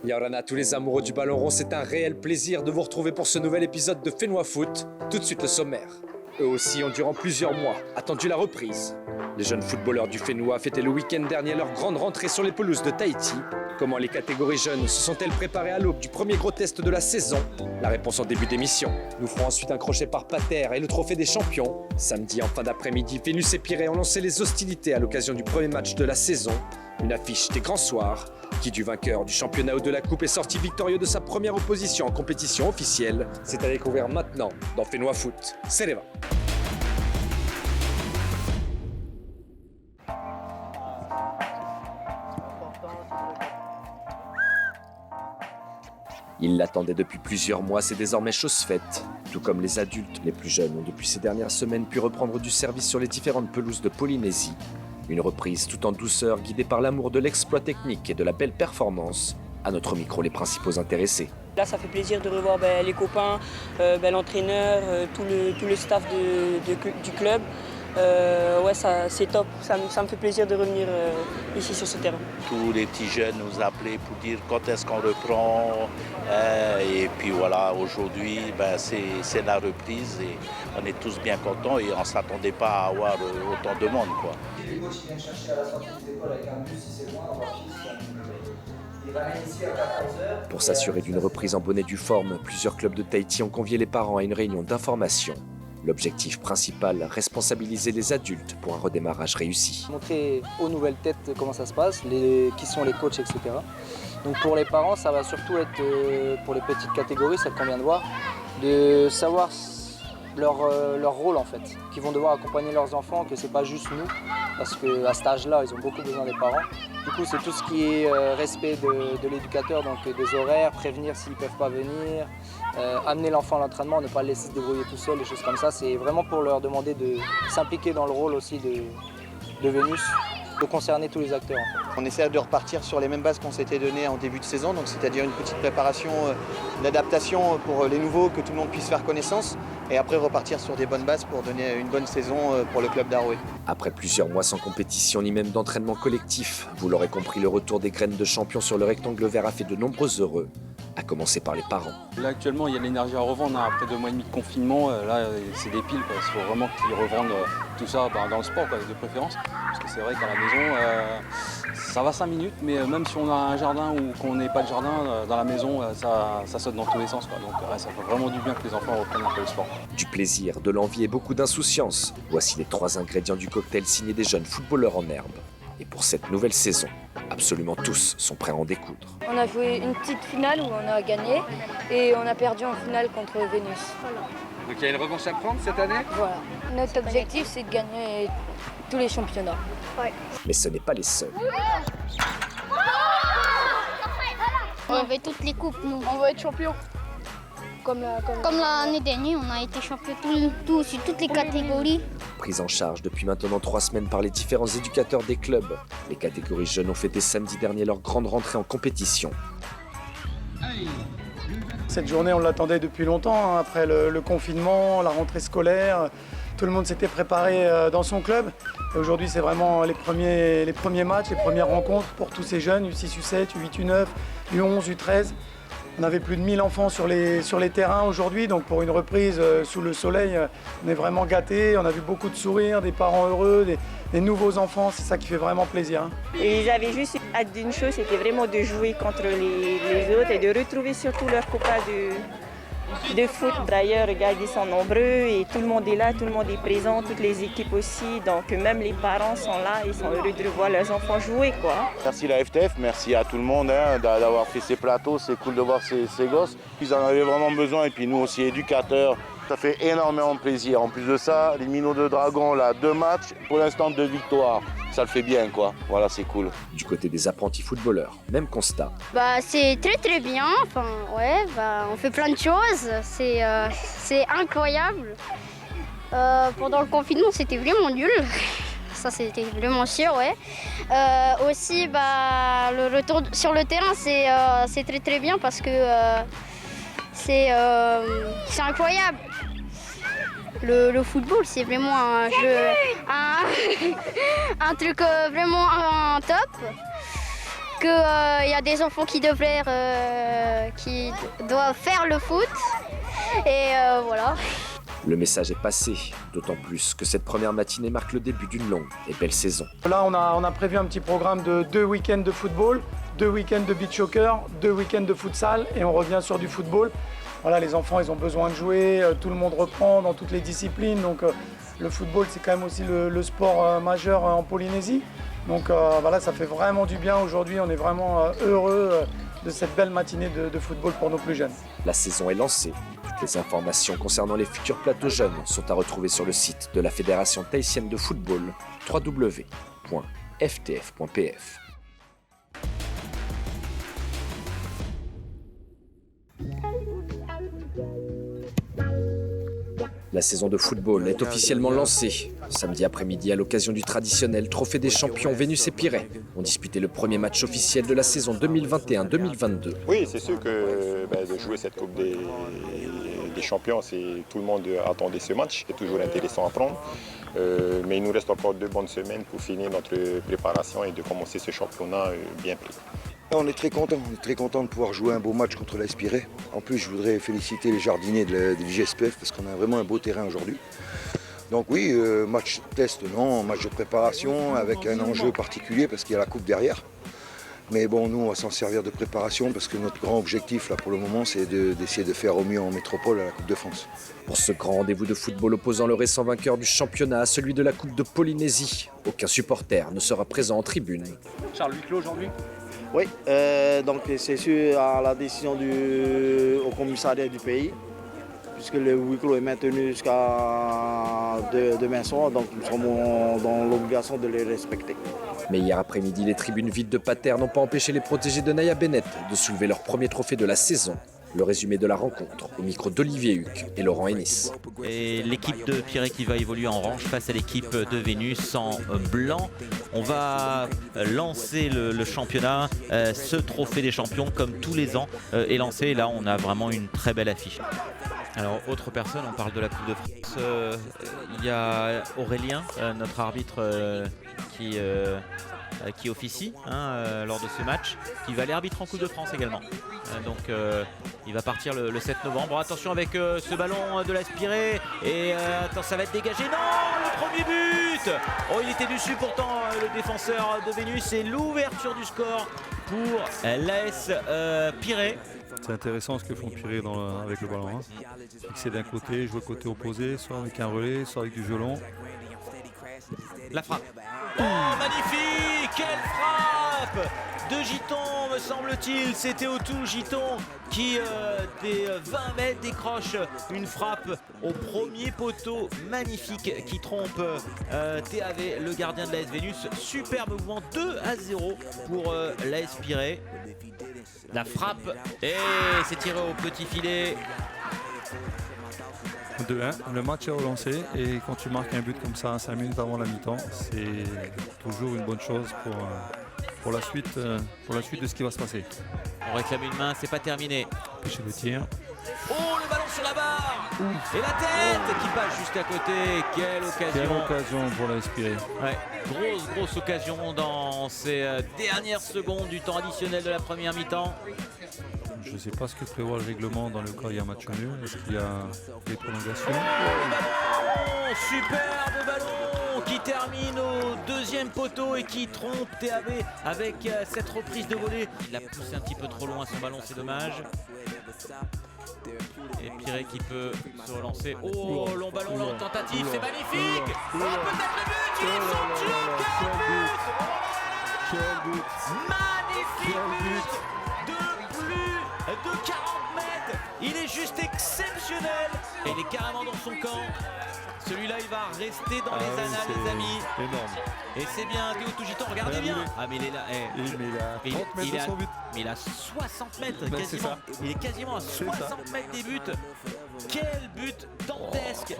Yorana, tous les amoureux du ballon rond, c'est un réel plaisir de vous retrouver pour ce nouvel épisode de Fénois Foot. Tout de suite le sommaire. Eux aussi ont durant plusieurs mois attendu la reprise. Les jeunes footballeurs du Fénois fêtaient le week-end dernier leur grande rentrée sur les pelouses de Tahiti. Comment les catégories jeunes se sont-elles préparées à l'aube du premier gros test de la saison? La réponse en début d'émission. Nous ferons ensuite un crochet par Pater et le trophée des champions. Samedi en fin d'après-midi, Vénus et Pirée ont lancé les hostilités à l'occasion du premier match de la saison. Une affiche des grands soirs. Qui du vainqueur du championnat ou de la coupe est sorti victorieux de sa première opposition en compétition officielle? C'est à découvrir maintenant dans Fénois Foot. C'est les 20. Ils l'attendaient depuis plusieurs mois, c'est désormais chose faite. Tout comme les adultes, les plus jeunes ont depuis ces dernières semaines pu reprendre du service sur les différentes pelouses de Polynésie. Une reprise tout en douceur, guidée par l'amour de l'exploit technique et de la belle performance. À notre micro, les principaux intéressés. Là, ça fait plaisir de revoir les copains, l'entraîneur, tout le staff du club. Ouais, c'est top. Ça me fait plaisir de revenir ici sur ce terrain. Tous les petits jeunes nous appelaient pour dire quand est-ce qu'on reprend. Et puis voilà, aujourd'hui, c'est la reprise et on est tous bien contents et on ne s'attendait pas à avoir autant de monde, quoi. Les coachs qui viennent chercher à la sortie des écoles avec un bus, si c'est loin, on va il va ici à 14h. Pour s'assurer d'une reprise en bonne et due forme, plusieurs clubs de Tahiti ont convié les parents à une réunion d'information. L'objectif principal, responsabiliser les adultes pour un redémarrage réussi. Montrer aux nouvelles têtes comment ça se passe, qui sont les coachs, etc. Donc pour les parents, ça va surtout être, pour les petites catégories, celles qu'on vient de voir, de savoir leur rôle en fait, qu'ils vont devoir accompagner leurs enfants, que c'est pas juste nous, parce qu'à cet âge-là, ils ont beaucoup besoin des parents. Du coup, c'est tout ce qui est respect de l'éducateur, donc des horaires, prévenir s'ils ne peuvent pas venir, amener l'enfant à l'entraînement, ne pas le laisser se débrouiller tout seul, des choses comme ça. C'est vraiment pour leur demander de s'impliquer dans le rôle aussi de Vénus, de concerner tous les acteurs. En fait. On essaie de repartir sur les mêmes bases qu'on s'était données en début de saison, donc c'est-à-dire une petite préparation d'adaptation pour les nouveaux, que tout le monde puisse faire connaissance, et après repartir sur des bonnes bases pour donner une bonne saison pour le club d'Aroué. Après plusieurs mois sans compétition ni même d'entraînement collectif, vous l'aurez compris, le retour des graines de champions sur le rectangle vert a fait de nombreux heureux, à commencer par les parents. Là actuellement il y a de l'énergie à revendre, après 2 mois et demi de confinement, là c'est des piles, il faut vraiment qu'ils revendent tout ça dans le sport de préférence, parce que c'est vrai qu'à la maison ça va 5 minutes, mais même si on a un jardin ou qu'on n'ait pas de jardin, dans la maison ça saute dans tous les sens, donc ça fait vraiment du bien que les enfants reprennent un peu le sport. Du plaisir, de l'envie et beaucoup d'insouciance, voici les 3 ingrédients du cocktail signé des jeunes footballeurs en herbe. Et pour cette nouvelle saison, absolument tous sont prêts à en découdre. On a joué une petite finale où on a gagné et on a perdu en finale contre Vénus. Voilà. Donc il y a une revanche à prendre cette année? Voilà. Notre objectif, c'est de gagner tous les championnats. Ouais. Mais ce n'est pas les seuls. On veut toutes les coupes, nous. On va être champion. Comme l'année dernière, on a été champion sur toutes les catégories. Prise en charge depuis maintenant 3 semaines par les différents éducateurs des clubs, les catégories jeunes ont fêté samedi dernier leur grande rentrée en compétition. Cette journée, on l'attendait depuis longtemps, après le confinement, la rentrée scolaire. Tout le monde s'était préparé dans son club. Et aujourd'hui, c'est vraiment les premiers matchs, les premières rencontres pour tous ces jeunes, U6, U7, U8, U9, U11, U13. On avait plus de 1000 enfants sur les terrains aujourd'hui, donc pour une reprise sous le soleil, on est vraiment gâtés. On a vu beaucoup de sourires, des parents heureux, des nouveaux enfants, c'est ça qui fait vraiment plaisir. Et ils avaient juste hâte d'une chose, c'était vraiment de jouer contre les autres et de retrouver surtout leurs copains de foot. D'ailleurs, regarde, ils sont nombreux et tout le monde est là, tout le monde est présent, toutes les équipes aussi. Donc même les parents sont là, ils sont heureux de revoir leurs enfants jouer, quoi. Merci la FTF, merci à tout le monde d'avoir fait ces plateaux, c'est cool de voir ces gosses. Ils en avaient vraiment besoin et puis nous aussi éducateurs, ça fait énormément plaisir. En plus de ça, les Minots de Dragon, là, 2 matchs, pour l'instant 2 victoires. Ça le fait bien, quoi. Voilà, c'est cool. Du côté des apprentis footballeurs, même constat. C'est très bien. Enfin, ouais, on fait plein de choses. C'est incroyable. Pendant le confinement, c'était vraiment nul. Ça, c'était vraiment sûr, ouais. Aussi, le retour sur le terrain, c'est très bien parce que c'est incroyable. Le football, c'est vraiment un jeu, un truc vraiment top. qu'il y a des enfants qui doivent faire le foot. Et voilà. Le message est passé, d'autant plus que cette première matinée marque le début d'une longue et belle saison. Là, on a prévu un petit programme de 2 week-ends de football, 2 week-ends de beach soccer, 2 week-ends de futsal et on revient sur du football. Voilà, les enfants, ils ont besoin de jouer, tout le monde reprend dans toutes les disciplines. Donc le football, c'est quand même aussi le sport majeur en Polynésie. Donc voilà, ça fait vraiment du bien aujourd'hui. On est vraiment heureux de cette belle matinée de football pour nos plus jeunes. La saison est lancée. Toutes les informations concernant les futurs plateaux jeunes sont à retrouver sur le site de la Fédération tahitienne de football, www.ftf.pf. La saison de football est officiellement lancée. Samedi après-midi, à l'occasion du traditionnel Trophée des champions, Vénus et Pirée ont disputé le premier match officiel de la saison 2021-2022. Oui, c'est sûr que de jouer cette Coupe des champions, tout le monde attendait ce match. C'est toujours intéressant à prendre. Mais il nous reste encore 2 bonnes semaines pour finir notre préparation et de commencer ce championnat bien pris. On est très content de pouvoir jouer un beau match contre l'AS Pirée. En plus, je voudrais féliciter les jardiniers de l'IGSPF parce qu'on a vraiment un beau terrain aujourd'hui. Donc oui, match test, non, match de préparation avec un enjeu particulier parce qu'il y a la coupe derrière. Mais bon, nous, on va s'en servir de préparation parce que notre grand objectif, là, pour le moment, c'est d'essayer de faire au mieux en métropole à la Coupe de France. Pour ce grand rendez-vous de football opposant le récent vainqueur du championnat à celui de la Coupe de Polynésie, aucun supporter ne sera présent en tribune. Charles, huis clos aujourd'hui ? Oui, donc c'est sûr à la décision au commissariat du pays, puisque le huis clos est maintenu jusqu'à demain soir, donc nous sommes dans l'obligation de les respecter. Mais hier après-midi, les tribunes vides de Pater n'ont pas empêché les protégés de Naya Bennett de soulever leur premier trophée de la saison. Le résumé de la rencontre au micro d'Olivier Huc et Laurent Ennis. Et l'équipe de Pirée qui va évoluer en orange face à l'équipe de Vénus en blanc. On va lancer le championnat. Ce trophée des champions, comme tous les ans, est lancé. Et là, on a vraiment une très belle affiche. Alors, autre personne, on parle de la Coupe de France. Il y a Aurélien, notre arbitre qui officie lors de ce match, qui va aller arbitre en Coupe de France également. Donc il va partir le 7 novembre. Attention avec ce ballon de l'Aspiré. Et attends, ça va être dégagé. Non, le premier but. Oh, il était dessus pourtant le défenseur de Vénus. Et l'ouverture du score pour l'AS Pirée. C'est intéressant ce que font Pirée avec le ballon. Fixer d'un côté, jouer côté opposé, soit avec un relais, soit avec du violon. La frappe. Oh, magnifique! Quelle frappe de Giton, me semble-t-il. C'était Théotou Giton qui, des 20 mètres, décroche une frappe au premier poteau. Magnifique, qui trompe TAV, le gardien de l'AS Vénus. Super mouvement, 2-0 pour l'AS Pirée. La frappe, et c'est tiré au petit filet. 2-1, le match est relancé et quand tu marques un but comme ça 5 minutes avant la mi-temps, c'est toujours une bonne chose pour la suite de ce qui va se passer. On réclame une main, c'est pas terminé. Pêcher le tir. Oh, le ballon sur la barre. Et la tête qui passe juste à côté. Quelle occasion. Quelle occasion pour l'Aspiré. Ouais, grosse occasion dans ces dernières secondes du temps additionnel de la première mi-temps. Je ne sais pas ce que prévoit le règlement dans le cas où il y a un match nul. Est-ce qu'il y a des prolongations? Superbe ballon qui termine au deuxième poteau et qui trompe TAV avec cette reprise de volée. Il a poussé un petit peu trop loin son ballon, c'est dommage. Et Pirée qui peut se relancer. Oh, long ballon, long tentative, c'est magnifique. Oh, peut-être le but, il est somptueux. Quel but! Magnifique but de plus de 40 mètres. Il est juste exceptionnel. Et il est carrément dans son camp. Celui-là, il va rester dans les annales, les amis. Énorme. Et c'est bien, Théotou Giton, regardez bien. Ah, mais il est là. Il est à 30 mètres de son but. Mais il a 60 mètres, Ben, quasiment. Il est quasiment à 60 mètres des buts. Quel but dantesque.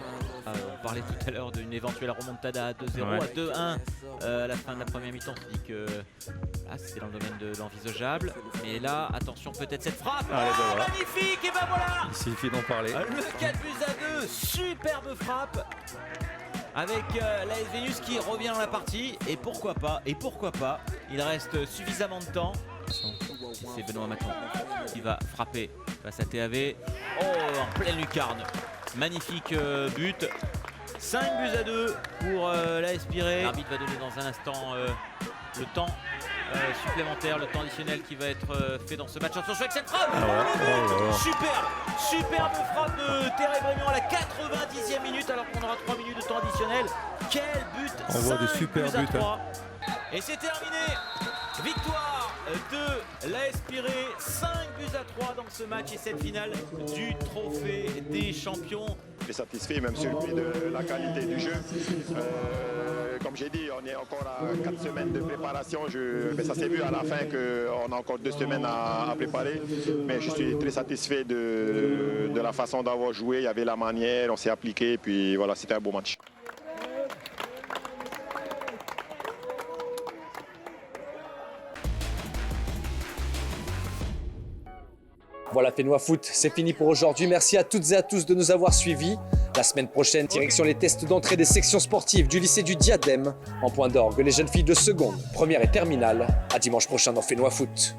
On parlait tout à l'heure d'une éventuelle remontada à 2-0, à 2-1 à la fin de la première mi-temps. On se dit que c'était dans le domaine de l'envisageable. Mais là, attention, peut-être cette frappe. Magnifique, et ben voilà. Il suffit d'en parler. Le 4-2, superbe frappe. Avec l'AS Vénus qui revient dans la partie. Et pourquoi pas, il reste suffisamment de temps si c'est Benoît Maton qui va frapper face à TAV. Oh, en pleine lucarne. Magnifique but. 5-2 pour l'AS Pirée. L'arbitre va donner dans un instant le temps supplémentaire, le temps additionnel qui va être fait dans ce match. Attention avec cette frappe. Superbe frappe de Thérèse Brémion à la 90e minute alors qu'on aura 3 minutes de temps additionnel. Quel but! On voit des super buts. Et c'est terminé. Victoire de l'AS Pirée, 5-3 dans ce match et cette finale du trophée des champions. Je suis satisfait, même surpris de la qualité du jeu. Comme j'ai dit, on est encore à 4 semaines de préparation. Mais ça s'est vu à la fin qu'on a encore 2 semaines à préparer. Mais je suis très satisfait de la façon d'avoir joué. Il y avait la manière, on s'est appliqué. Puis voilà, c'était un beau match. Voilà, Fénois Foot, c'est fini pour aujourd'hui. Merci à toutes et à tous de nous avoir suivis. La semaine prochaine, direction les tests d'entrée des sections sportives du lycée du Diadème. En point d'orgue, les jeunes filles de seconde, première et terminale. À dimanche prochain dans Fénois Foot.